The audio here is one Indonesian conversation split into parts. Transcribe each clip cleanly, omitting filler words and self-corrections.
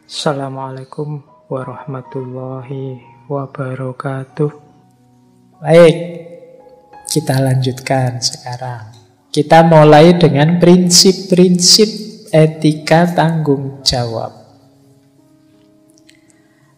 Assalamualaikum warahmatullahi wabarakatuh. Baik, kita lanjutkan sekarang. Kita mulai dengan prinsip-prinsip etika tanggung jawab.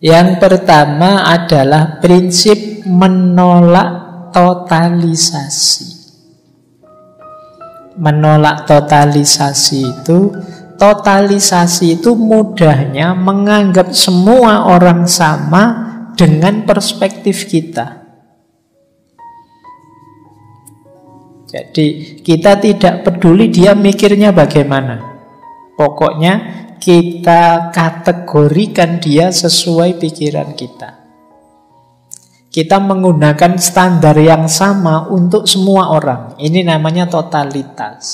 Yang pertama adalah prinsip menolak totalisasi. Menolak totalisasi itu mudahnya menganggap semua orang sama dengan perspektif kita. Jadi kita tidak peduli dia mikirnya bagaimana. Pokoknya kita kategorikan dia sesuai pikiran kita. Kita menggunakan standar yang sama untuk semua orang. Ini namanya totalitas.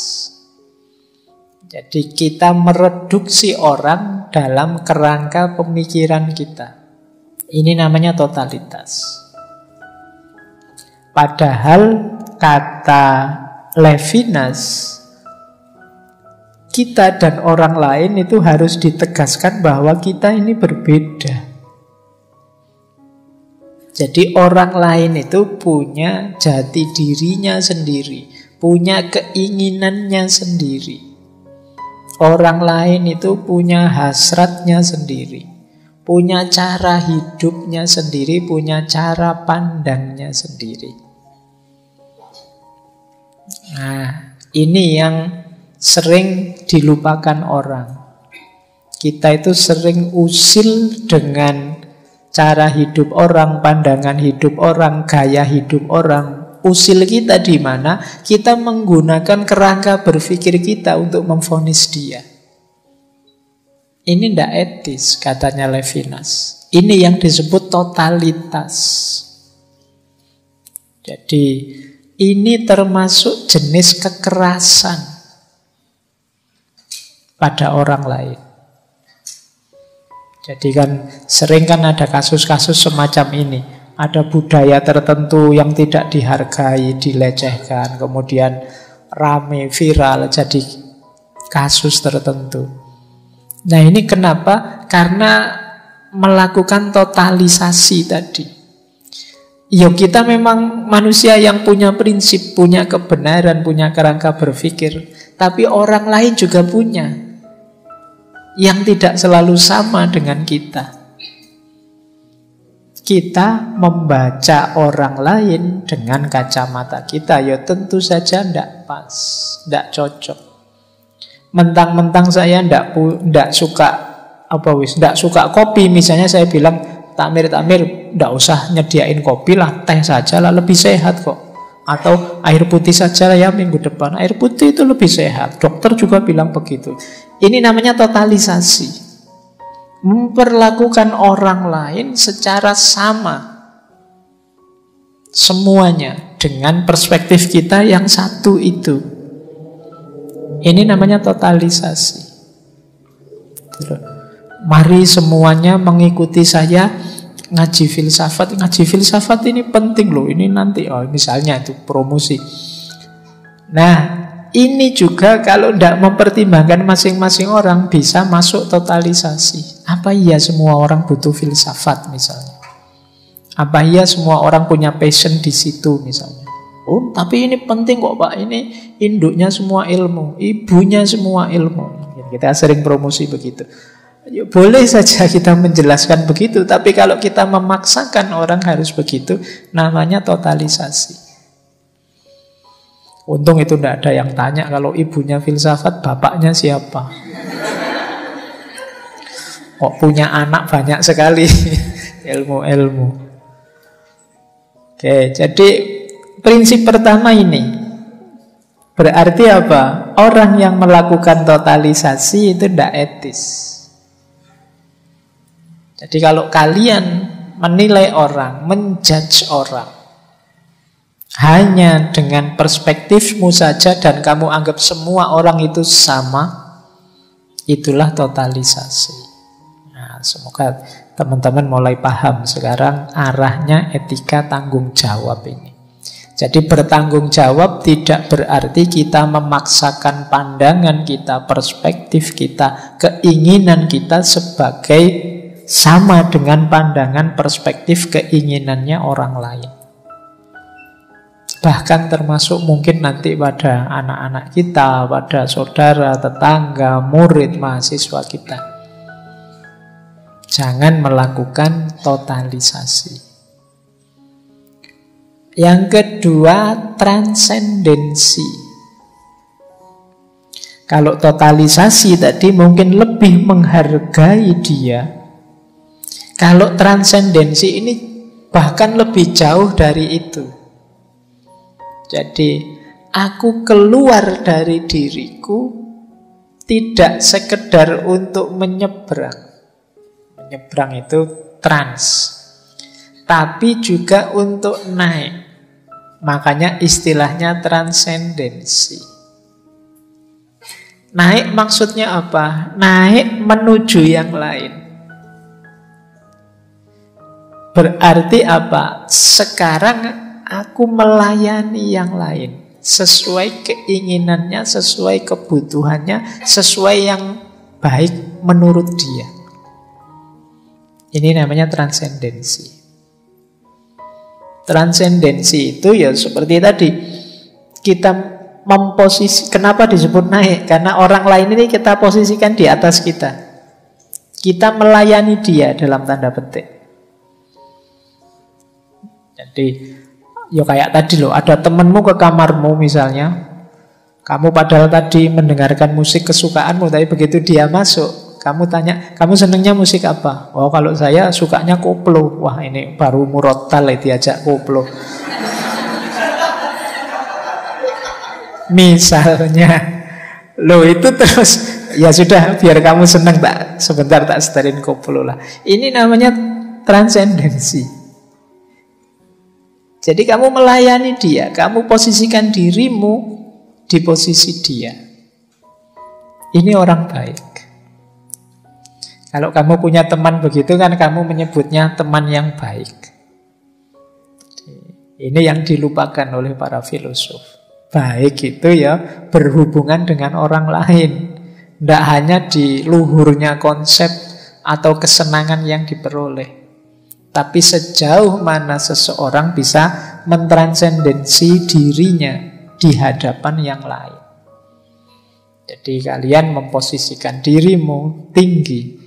Jadi kita mereduksi orang dalam kerangka pemikiran kita. Ini namanya totalitas. Padahal kata Levinas, kita dan orang lain itu harus ditegaskan bahwa kita ini berbeda. Jadi orang lain itu punya jati dirinya sendiri, punya keinginannya sendiri. Orang lain itu punya hasratnya sendiri, punya cara hidupnya sendiri, punya cara pandangnya sendiri. Nah, ini yang sering dilupakan orang. Kita itu sering usil dengan cara hidup orang, pandangan hidup orang, gaya hidup orang. Usil kita di mana? Kita menggunakan kerangka berpikir kita untuk memvonis dia. Ini tidak etis, katanya Levinas. Ini yang disebut totalitas. Jadi ini termasuk jenis kekerasan pada orang lain. Jadi kan sering kan ada kasus-kasus semacam ini. Ada budaya tertentu yang tidak dihargai, dilecehkan, kemudian rame, viral, jadi kasus tertentu. Nah ini kenapa? Karena melakukan totalisasi tadi. Ya kita memang manusia yang punya prinsip, punya kebenaran, punya kerangka berpikir. Tapi orang lain juga punya yang tidak selalu sama dengan kita. Kita membaca orang lain dengan kacamata kita, ya tentu saja tidak pas, tidak cocok. Mentang-mentang saya tidak suka tidak suka kopi, misalnya saya bilang Takmir, tidak usah nyediain kopi lah, teh saja lah, lebih sehat kok. Atau air putih saja ya minggu depan. Air putih itu lebih sehat. Dokter juga bilang begitu. Ini namanya totalisasi. Memperlakukan orang lain secara sama. Semuanya dengan perspektif kita yang satu itu. Ini namanya totalisasi. Mari semuanya mengikuti saya ngaji filsafat. Ngaji filsafat ini penting loh. Ini nanti misalnya itu promosi. Nah ini juga kalau tidak mempertimbangkan masing-masing orang bisa masuk totalisasi. Apa iya semua orang butuh filsafat misalnya? Apa iya semua orang punya passion di situ misalnya? Oh tapi ini penting kok Pak. Ini induknya semua ilmu, ibunya semua ilmu. Kita sering promosi begitu. Ya, boleh saja kita menjelaskan begitu, tapi kalau kita memaksakan orang harus begitu, namanya totalisasi. Untung itu tidak ada yang tanya kalau ibunya filsafat, bapaknya siapa? Kok punya anak banyak sekali ilmu-ilmu. Oke, jadi prinsip pertama ini berarti apa? Orang yang melakukan totalisasi itu tidak etis. Jadi kalau kalian menilai orang, menjudge orang hanya dengan perspektifmu saja dan kamu anggap semua orang itu sama, itulah totalisasi. Nah, semoga teman-teman mulai paham sekarang arahnya etika tanggung jawab ini. Jadi bertanggung jawab tidak berarti kita memaksakan pandangan kita, perspektif kita, keinginan kita sebagai sama dengan pandangan, perspektif, keinginannya orang lain. Bahkan termasuk mungkin nanti pada anak-anak kita, pada saudara, tetangga, murid, mahasiswa kita. Jangan melakukan totalisasi. Yang kedua, transendensi. Kalau totalisasi tadi mungkin lebih menghargai dia. Kalau transendensi ini bahkan lebih jauh dari itu. Jadi, aku keluar dari diriku tidak sekedar untuk menyeberang. Menyeberang itu trans. Tapi juga untuk naik. Makanya istilahnya transendensi. Naik maksudnya apa? Naik menuju yang lain. Berarti apa? Sekarang aku melayani yang lain sesuai keinginannya, sesuai kebutuhannya, sesuai yang baik menurut dia. Ini namanya transendensi. Transendensi itu ya seperti tadi, kita memposisi. Kenapa disebut naik? Karena orang lain ini kita posisikan di atas kita. Kita melayani dia dalam tanda petik. Jadi ya kayak tadi loh, ada temenmu ke kamarmu misalnya, kamu padahal tadi mendengarkan musik kesukaanmu, tapi begitu dia masuk, kamu tanya, kamu senengnya musik apa? Oh, kalau saya sukanya koplo. Wah, ini baru murotal diajak koplo. Misalnya, loh itu terus, ya sudah, biar kamu seneng, tak sebentar tak setelin koplo lah. Ini namanya transendensi. Jadi kamu melayani dia, kamu posisikan dirimu di posisi dia. Ini orang baik. Kalau kamu punya teman begitu kan kamu menyebutnya teman yang baik. Ini yang dilupakan oleh para filosof. Baik itu ya berhubungan dengan orang lain. Tidak hanya di luhurnya konsep atau kesenangan yang diperoleh. Tapi sejauh mana seseorang bisa mentransendensi dirinya di hadapan yang lain. Jadi kalian memposisikan dirimu tinggi.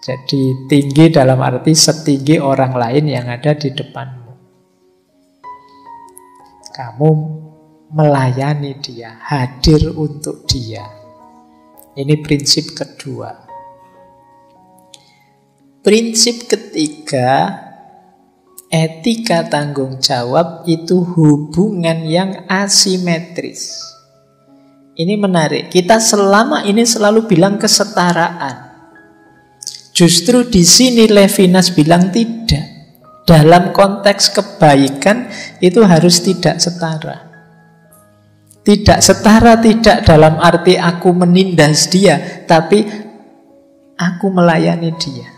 Jadi tinggi dalam arti setinggi orang lain yang ada di depanmu. Kamu melayani dia, hadir untuk dia. Ini prinsip kedua. Prinsip ketiga, etika tanggung jawab itu hubungan yang asimetris. Ini menarik. Kita selama ini selalu bilang kesetaraan. Justru di sini Levinas bilang tidak. Dalam konteks kebaikan itu harus tidak setara. Tidak setara tidak dalam arti aku menindas dia, tapi aku melayani dia.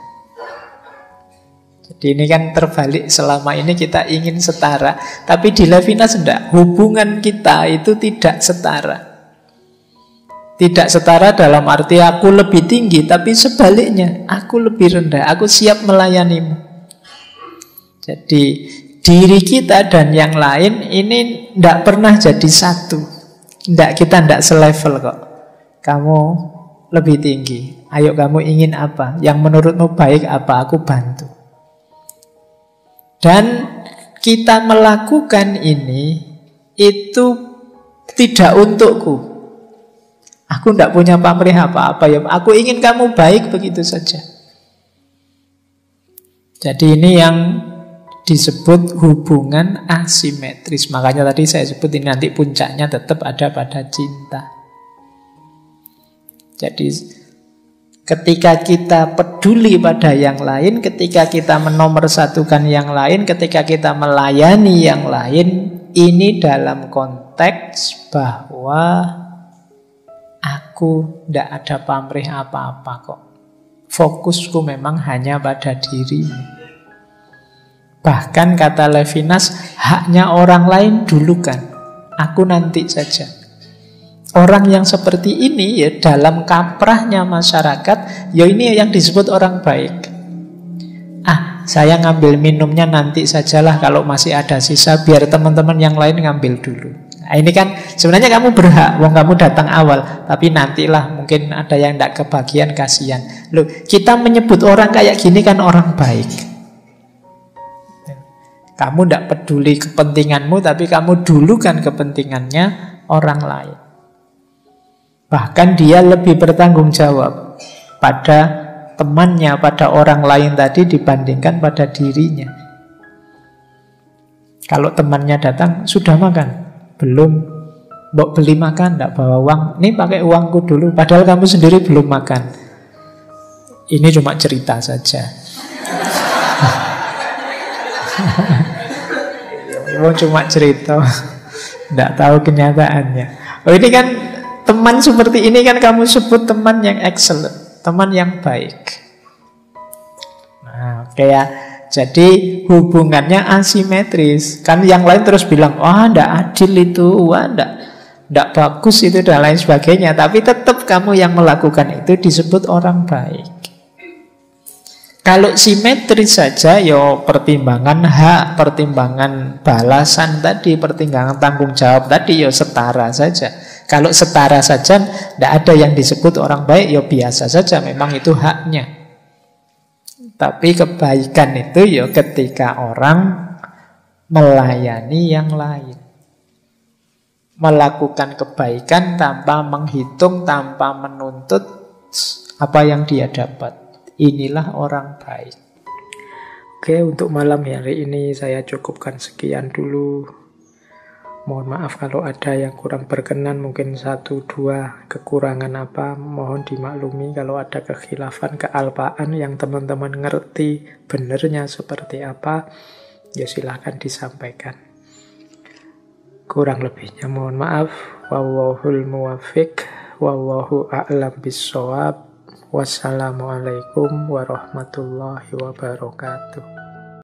Jadi ini kan terbalik, selama ini kita ingin setara, tapi di Levinas tidak. Hubungan kita itu tidak setara. Tidak setara dalam arti aku lebih tinggi, tapi sebaliknya, aku lebih rendah, aku siap melayanimu. Jadi diri kita dan yang lain ini tidak pernah jadi satu. Kita tidak selevel kok. Kamu lebih tinggi, ayo kamu ingin apa? Yang menurutmu baik apa? Aku bantu. Dan kita melakukan ini itu tidak untukku. Aku tidak punya pamrih apa-apa ya. Aku ingin kamu baik begitu saja. Jadi ini yang disebut hubungan asimetris. Makanya tadi saya sebut ini nanti puncaknya tetap ada pada cinta. Jadi ketika kita peduli pada yang lain, ketika kita menomorsatukan yang lain, ketika kita melayani yang lain, ini dalam konteks bahwa aku tidak ada pamrih apa-apa kok. Fokusku memang hanya pada dirimu. Bahkan kata Levinas, haknya orang lain dulukan, aku nanti saja. Orang yang seperti ini ya dalam kaprahnya masyarakat, ya ini yang disebut orang baik. Saya ngambil minumnya nanti sajalah, kalau masih ada sisa biar teman-teman yang lain ngambil dulu. Nah, ini kan sebenarnya kamu berhak, wong kamu datang awal, tapi nantilah mungkin ada yang tidak kebagian, kasihan. Loh, kita menyebut orang kayak gini kan orang baik. Kamu tidak peduli kepentinganmu, tapi kamu dulukan kepentingannya orang lain. Bahkan dia lebih bertanggung jawab pada temannya, pada orang lain tadi dibandingkan pada dirinya. Kalau temannya datang, sudah makan? Belum. Mbok beli makan, tidak bawa uang. Nih pakai uangku dulu, padahal kamu sendiri belum makan. Ini cuma cerita saja. Cuma cerita, tidak tahu kenyataannya. Oh, ini kan teman seperti ini kan kamu sebut teman yang excellent, teman yang baik. Nah, kayak jadi hubungannya asimetris. Kan yang lain terus bilang, wah ndak adil itu, wah ndak bagus itu dan lain sebagainya. Tapi tetap kamu yang melakukan itu disebut orang baik. Kalau simetris saja, yo pertimbangan hak, pertimbangan balasan tadi, pertimbangan tanggung jawab tadi, yo setara saja. Kalau setara saja, tidak ada yang disebut orang baik, ya biasa saja, memang itu haknya. Tapi kebaikan itu ya ketika orang melayani yang lain. Melakukan kebaikan tanpa menghitung, tanpa menuntut apa yang dia dapat. Inilah orang baik. Oke, untuk malam hari ini saya cukupkan sekian dulu. Mohon maaf kalau ada yang kurang berkenan, mungkin 1-2 kekurangan apa, mohon dimaklumi. Kalau ada kekhilafan, kealpaan yang teman-teman ngerti benernya seperti apa, ya silahkan disampaikan. Kurang lebihnya mohon maaf. Wallahul muwaffiq, wallahu a'lam bissawab. Wassalamualaikum warahmatullahi wabarakatuh.